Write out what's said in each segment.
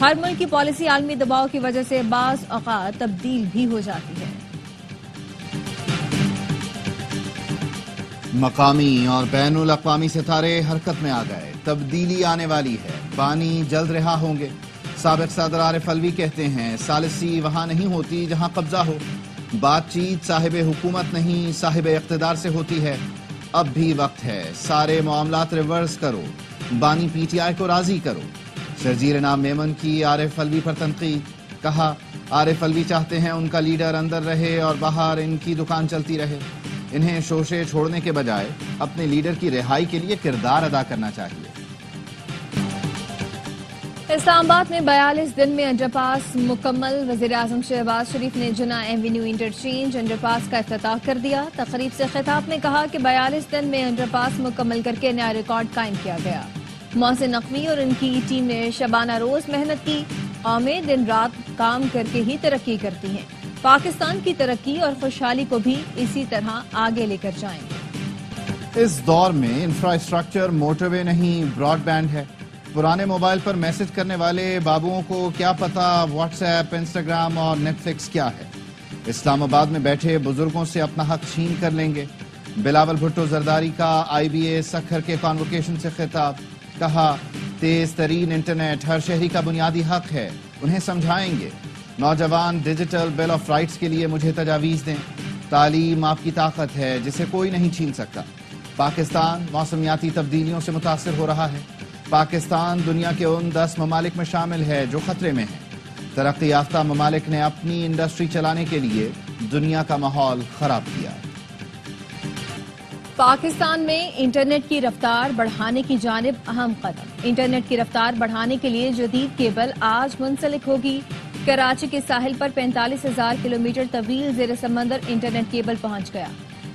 ہر ملک کی پالیسی عالمی دباؤ کی وجہ سے بعض اوقات تبدیل بھی ہو جاتی ہے۔ مقامی اور بین الاقوامی ستارے حرکت میں آ گئے، تبدیلی آنے والی ہے، بانی جلد رہا ہوں گے۔ سابق صدر عارف الوی کہتے ہیں ثالثی وہاں نہیں ہوتی جہاں قبضہ ہو، بات چیت صاحب حکومت نہیں صاحب اقتدار سے ہوتی ہے، اب بھی وقت ہے، سارے معاملات ریورس کرو، بانی پی ٹی آئی کو راضی کرو۔ شرجیل انعام میمن کی عارف الوی پر تنقید، کہا عارف الوی چاہتے ہیں ان کا لیڈر اندر رہے اور باہر ان کی دکان چلتی رہے، انہیں شوشے چھوڑنے کے بجائے اپنے لیڈر کی رہائی کے لیے کردار ادا کرنا چاہیے۔ اسلام آباد میں 42 دن میں انڈر پاس مکمل، وزیراعظم شہباز شریف نے جناح ایونیو انٹرچینج انڈر پاس کا افتتاح کر دیا۔ تقریب سے خطاب میں کہا کہ 42 دن میں انڈر پاس مکمل کر کے نیا ریکارڈ قائم کیا گیا۔ محسن نقوی اور ان کی ٹیم نے شبانہ روز محنت کی، قومیں دن رات کام کر کے ہی ترقی کرتی ہیں، پاکستان کی ترقی اور خوشحالی کو بھی اسی طرح آگے لے کر جائیں گے۔ اس دور میں انفراسٹرکچر موٹر وے نہیں براڈ بینڈ ہے۔ پرانے موبائل پر میسج کرنے والے بابوؤں کو کیا پتا واٹس ایپ، انسٹاگرام اور نیٹ فلکس کیا ہے۔ اسلام آباد میں بیٹھے بزرگوں سے اپنا حق چھین کر لیں گے۔ بلاول بھٹو زرداری کا آئی بی اے سکھر کے کانوکیشن سے خطاب، کہا تیز ترین انٹرنیٹ ہر شہری کا بنیادی حق ہے، انہیں سمجھائیں گے۔ نوجوان ڈیجیٹل بل آف رائٹس کے لیے مجھے تجاویز دیں، تعلیم آپ کی طاقت ہے جسے کوئی نہیں چھین سکتا۔ پاکستان موسمیاتی تبدیلیوں سے متاثر ہو رہا ہے، پاکستان دنیا کے ان 10 ممالک میں شامل ہے جو خطرے میں ہیں۔ ترقی یافتہ ممالک نے اپنی انڈسٹری چلانے کے لیے دنیا کا ماحول خراب کیا۔ پاکستان میں انٹرنیٹ کی رفتار بڑھانے کی جانب اہم قدم۔ انٹرنیٹ کی رفتار بڑھانے کے لیے جدید کیبل آج منسلک ہوگی۔ کراچی کے ساحل پر 45,000 کلومیٹر طویل زیر سمندر انٹرنیٹ کیبل پہنچ گیا۔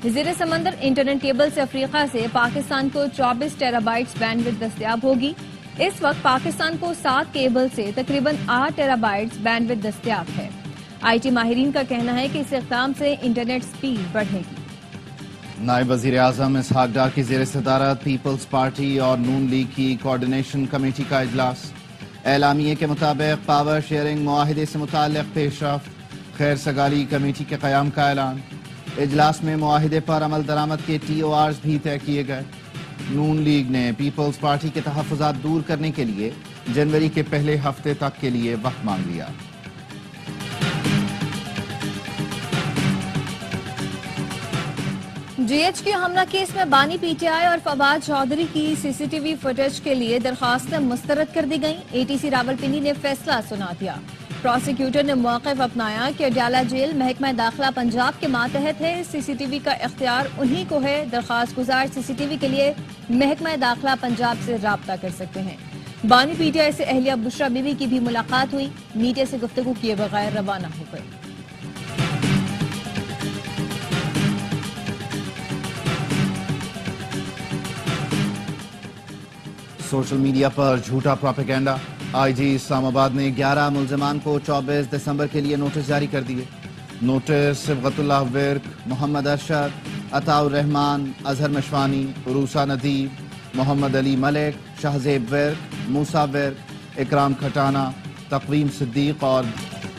زیر سمندر انٹرنیٹ کیبل سے افریقہ سے پاکستان کو 24 ٹیرا بائٹس بینڈ وڈتھ دستیاب ہوگی۔ اس وقت پاکستان کو 7 کیبل سے تقریباً 8 ٹیرا بائٹس بینڈ وڈتھ دستیاب ہے۔ آئی ٹی ماہرین کا کہنا ہے کہ اس اقدام سے انٹرنیٹ سپیڈ بڑھے گی۔ نائب وزیر اعظم اسحاق ڈار کی زیر صدارت پیپلز پارٹی اور نون لیگ کی کوارڈینیشن کمیٹی کا اجلاس۔ اعلامیے کے مطابق پاور شیئرنگ معاہدے سے متعلق پیش رفت، خیر سگالی کمیٹی کے قیام کا اعلان۔ اجلاس میں معاہدے پر عمل درآمد کے ٹی او آرز بھی طے کیے گئے۔ نون لیگ نے پیپلز پارٹی کے تحفظات دور کرنے کے لیے جنوری کے پہلے ہفتے تک کے لیے وقت مانگ لیا۔ جی ایچ کیو حملہ کیس میں بانی پی ٹی آئی اور فواد چودھری کی سی سی ٹی وی فوٹیج کے لیے درخواستیں مسترد کر دی گئیں۔ اے ٹی سی راولپنڈی نے فیصلہ سنا دیا۔ پروسیکیوٹر نے موقف اپنایا کہ اڈیالہ جیل محکمہ داخلہ پنجاب کے ماتحت ہے، سی سی ٹی وی کا اختیار انہی کو ہے، درخواست گزار سی سی ٹی وی کے لیے محکمہ داخلہ پنجاب سے رابطہ کر سکتے ہیں۔ بانی پی ٹی آئی سے اہلیہ بشرا بی بی کی بھی ملاقات ہوئی، میڈیا سے گفتگو کیے بغیر روانہ ہو گئی۔ سوشل میڈیا پر جھوٹا پروپیگنڈا، آئی جی اسلام آباد نے 11 ملزمان کو 24 دسمبر کے لیے نوٹس جاری کر دیے۔ نوٹس صبغت اللہ ورک، محمد ارشد، عطاء الرحمان، اظہر مشوانی، عروسہ ندیب، محمد علی ملک، شہزیب ورک، موسیٰ ورک، اکرام کھٹانہ، تقویم صدیق اور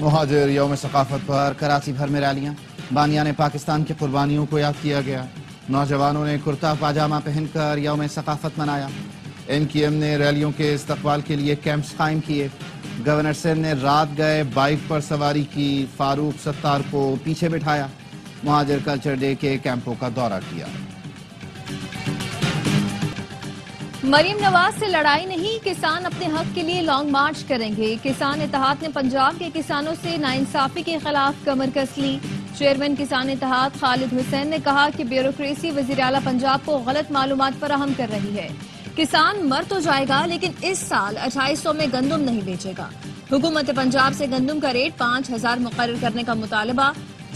مہاجر یوم ثقافت پر کراچی بھر میں ریلیاں۔ بانیان پاکستان کی قربانیوں کو یاد کیا گیا۔ نوجوانوں نے کرتا پاجامہ پہن کر یوم ثقافت منایا۔ ایم کیو ایم نے ریلیوں کے استقبال کے لیے کیمپس قائم کیے۔ گورنر سندھ نے رات گئے بائک پر سواری کی، فاروق ستار کو پیچھے بٹھایا۔ مہاجر کلچر ڈے کے کیمپوں کا دورہ کیا۔ مریم نواز سے لڑائی نہیں، کسان اپنے حق کے لیے لانگ مارچ کریں گے۔ کسان اتحاد نے پنجاب کے کسانوں سے ناانصافی کے خلاف کمر کس لی۔ چیئرمین کسان اتحاد خالد حسین نے کہا کہ بیوروکریسی وزیر اعلیٰ پنجاب کو غلط معلومات فراہم کر رہی ہے۔ کسان مر تو جائے گا لیکن اس سال 2800 میں گندم نہیں بیچے گا۔ حکومت پنجاب سے گندم کا ریٹ 5000 مقرر کرنے کا مطالبہ۔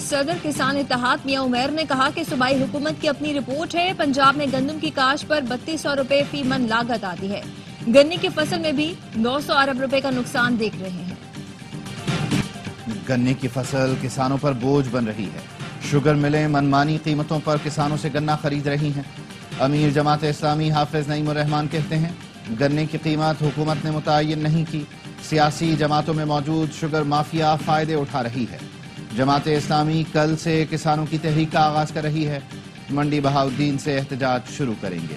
صدر کسان اتحاد میاں عمیر نے کہا کہ صوبائی حکومت کی اپنی رپورٹ ہے، پنجاب میں گندم کی کاشت پر 3200 روپے فی من لاگت آتی ہے۔ گنے کی فصل میں بھی 900 ارب روپے کا نقصان دیکھ رہے ہیں۔ گنے کی فصل کسانوں پر بوجھ بن رہی ہے۔ شوگر ملیں منمانی قیمتوں پر کسانوں سے گنا خرید رہی ہیں۔ امیر جماعت اسلامی حافظ نعیم الرحمان کہتے ہیں گنے کی قیمت حکومت نے متعین نہیں کی، سیاسی جماعتوں میں موجود شوگر مافیا فائدے اٹھا رہی ہے۔ جماعت اسلامی کل سے کسانوں کی تحریک کا آغاز کر رہی ہے۔ منڈی بہاؤالدین سے احتجاج شروع کریں گے۔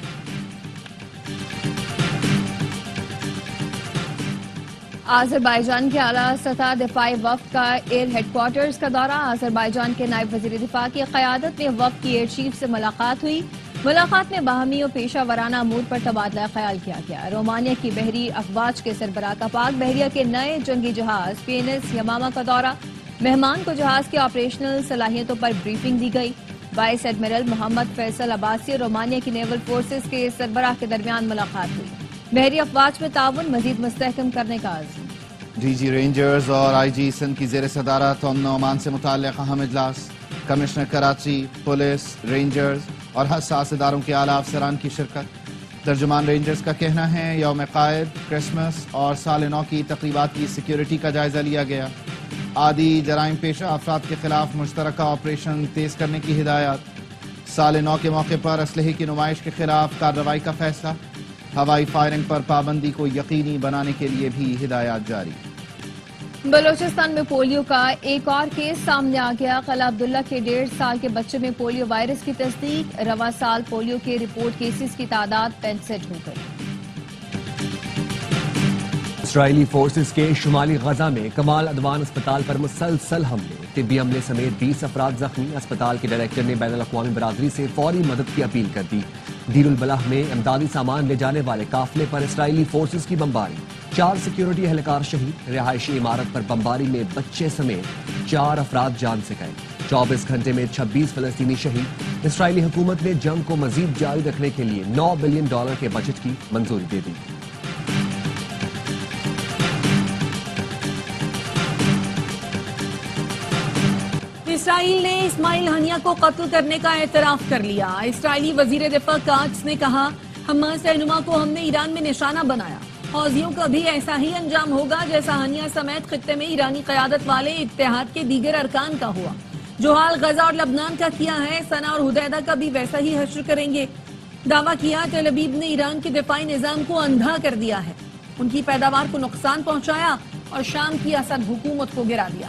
آذربائیجان کے اعلیٰ سطح دفاعی وفد کا ایئر ہیڈ کوارٹرز کا دورہ۔ آذربائیجان کے نائب وزیر دفاع کی قیادت میں وفد کی ایئر چیف سے ملاقات ہوئی۔ ملاقات میں باہمی و پیشہ ورانہ امور پر تبادلہ خیال کیا گیا۔ رومانیہ کی بحری افواج کے سربراہ کا پاک بحریہ کے نئے جنگی جہاز PNS یمامہ کا دورہ۔ مہمان کو جہاز کی آپریشنل صلاحیتوں پر بریفنگ دی گئی۔ وائس ایڈمرل محمد فیصل عباسی اور رومانیہ کی نیول فورسز کے سربراہ کے درمیان ملاقات ہوئی۔ بحری افواج میں تعاون مزید مستحکم کرنے کا عزم۔ DG رینجرز اور IG سندھ کی زیر صدارت امن و امان سے متعلق اہم اجلاس۔ کمشنر کراچی، پولیس، رینجرز اور حساس اداروں کے اعلیٰ افسران کی شرکت۔ ترجمان رینجرز کا کہنا ہے یوم قائد، کرسمس اور سال نو کی تقریبات کی سیکیورٹی کا جائزہ لیا گیا۔ عادی جرائم پیشہ افراد کے خلاف مشترکہ آپریشن تیز کرنے کی ہدایات۔ سال نو کے موقع پر اسلحے کی نمائش کے خلاف کارروائی کا فیصلہ۔ ہوائی فائرنگ پر پابندی کو یقینی بنانے کے لیے بھی ہدایات جاری۔ بلوچستان میں پولیو کا ایک اور کیس سامنے آ گیا۔ قلعہ عبداللہ کے 1.5 سال کے بچے میں پولیو وائرس کی تصدیق۔ رواں سال پولیو کے رپورٹ کیسز کی تعداد 65 ہو گئی۔ اسرائیلی فورسز کے شمالی غزہ میں کمال عدوان اسپتال پر مسلسل حملے، طبی عملے سمیت 20 افراد زخمی۔ اسپتال کے ڈائریکٹر نے بین الاقوامی برادری سے فوری مدد کی اپیل کر دی۔ دیر البلح میں امدادی سامان لے جانے والے قافلے پر اسرائیلی فورسز کی بمباری، 4 سیکیورٹی اہلکار شہید۔ رہائشی عمارت پر بمباری میں بچے سمیت 4 افراد جان سے گئے۔ 24 گھنٹے میں 26 فلسطینی شہید۔ اسرائیلی حکومت نے جنگ کو مزید جاری رکھنے کے لیے $9 بلین کے بجٹ کی منظوری دے دی۔ اسرائیل نے اسماعیل ہنیہ کو قتل کرنے کا اعتراف کر لیا۔ اسرائیلی وزیر دفاع کاٹس نے کہا حماس رہنما کو ہم نے ایران میں نشانہ بنایا، حوثیوں کا بھی ایسا ہی انجام ہوگا جیسا ہنیہ سمیت خطے میں ایرانی قیادت والے اتحاد کے دیگر ارکان کا ہوا۔ جو حال غزہ اور لبنان کا کیا ہے، صنعا اور حدیدہ کا بھی ویسا ہی حشر کریں گے۔ دعویٰ کیا تل ابیب نے ایران کے دفاعی نظام کو اندھا کر دیا ہے، ان کی پیداوار کو نقصان پہنچایا اور شام کی اسد حکومت کو گرا دیا۔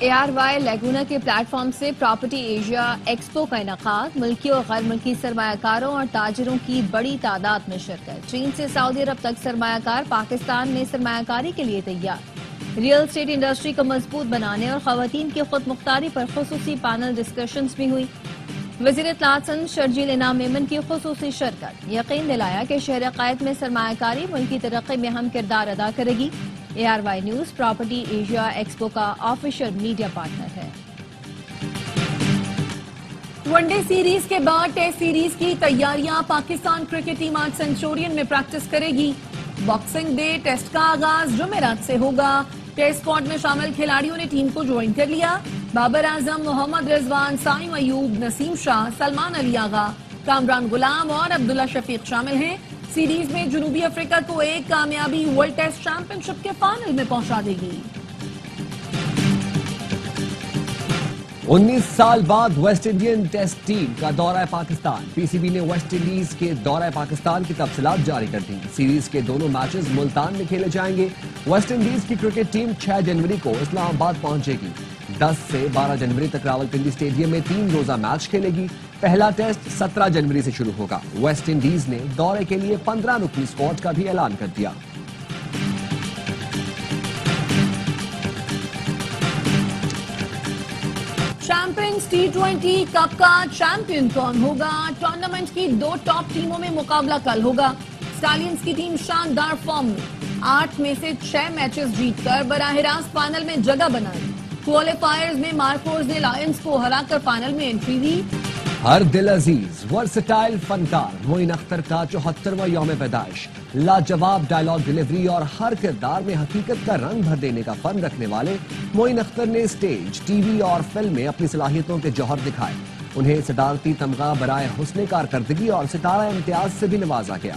ARY لیگونا کے پلیٹ فارم سے پراپرٹی ایشیا ایکسپو کا انعقاد۔ ملکی اور غیر ملکی سرمایہ کاروں اور تاجروں کی بڑی تعداد میں شرکت۔ چین سے سعودی عرب تک سرمایہ کار پاکستان میں سرمایہ کاری کے لیے تیار۔ ریئل اسٹیٹ انڈسٹری کو مضبوط بنانے اور خواتین کی خود مختاری پر خصوصی پینل ڈسکشنز بھی ہوئی۔ وزیر اطلاعات سندھ شرجیل انعام میمن کی خصوصی شرکت۔ یقین دلایا کہ شہر قائد میں سرمایہ کاری ملکی ترقی میں اہم کردار ادا کرے گی۔ ARY news property Asia expo کا آفیشیل میڈیا پارٹنر ہے۔ ون ڈے سیریز کے بعد ٹیسٹ سیریز کی تیاریاں۔ پاکستان کرکٹ ٹیم آج سینچورین میں پریکٹس کرے گی۔ باکسنگ ڈے ٹیسٹ کا آغاز جمعرات سے ہوگا۔ ٹیسٹ اسکواڈ میں شامل کھلاڑیوں نے ٹیم کو جوائن کر لیا۔ بابر اعظم، محمد رضوان، سائم ایوب، نسیم شاہ، سلمان علی آغا، کامران غلام اور عبداللہ شفیق شامل ہیں۔ سیریز میں جنوبی افریقہ کو ایک کامیابی ورلڈ ٹیسٹ چیمپئن شپ کے فائنل میں پہنچا دے گی۔ 19 سال بعد ویسٹ انڈین ٹیسٹ ٹیم کا دورہ پاکستان۔ PCB نے ویسٹ انڈیز کے دورہ پاکستان کی تفصیلات جاری کر دی۔ سیریز کے دونوں میچز ملتان میں کھیلے جائیں گے۔ ویسٹ انڈیز کی کرکٹ ٹیم 6 جنوری کو اسلام آباد پہنچے گی۔ 10 سے 12 جنوری تک راولپنڈی اسٹیڈیم میں 3 روزہ میچ کھیلے گی۔ پہلا ٹیسٹ 17 جنوری سے شروع ہوگا۔ ویسٹ انڈیز نے دورے کے لیے 15 رکنی اسکواڈ کا بھی اعلان کر دیا۔ چیمپئنز T20 کپ کا چیمپئن کون ہوگا؟ ٹورنامنٹ کی 2 ٹاپ ٹیموں میں مقابلہ کل ہوگا۔ اسٹالینز کی ٹیم شاندار فارم میں 8 میں سے 6 میچز جیت کر براہ راست فائنل میں جگہ بنائی۔ کوالیفائرز میں مارکوز نے لائنز کو ہرا کر فائنل میں انٹری دی۔ ہر دل عزیز ورسٹائل فنکار معین اختر کا 74واں یوم پیدائش۔ لاجواب ڈائلاگ ڈیلیوری اور ہر کردار میں حقیقت کا رنگ بھر دینے کا فن رکھنے والے معین اختر نے اسٹیج، ٹی وی اور فلم میں اپنی صلاحیتوں کے جوہر دکھائے۔ انہیں صدارتی تمغہ برائے حسن کارکردگی اور ستارہ امتیاز سے بھی نوازا گیا۔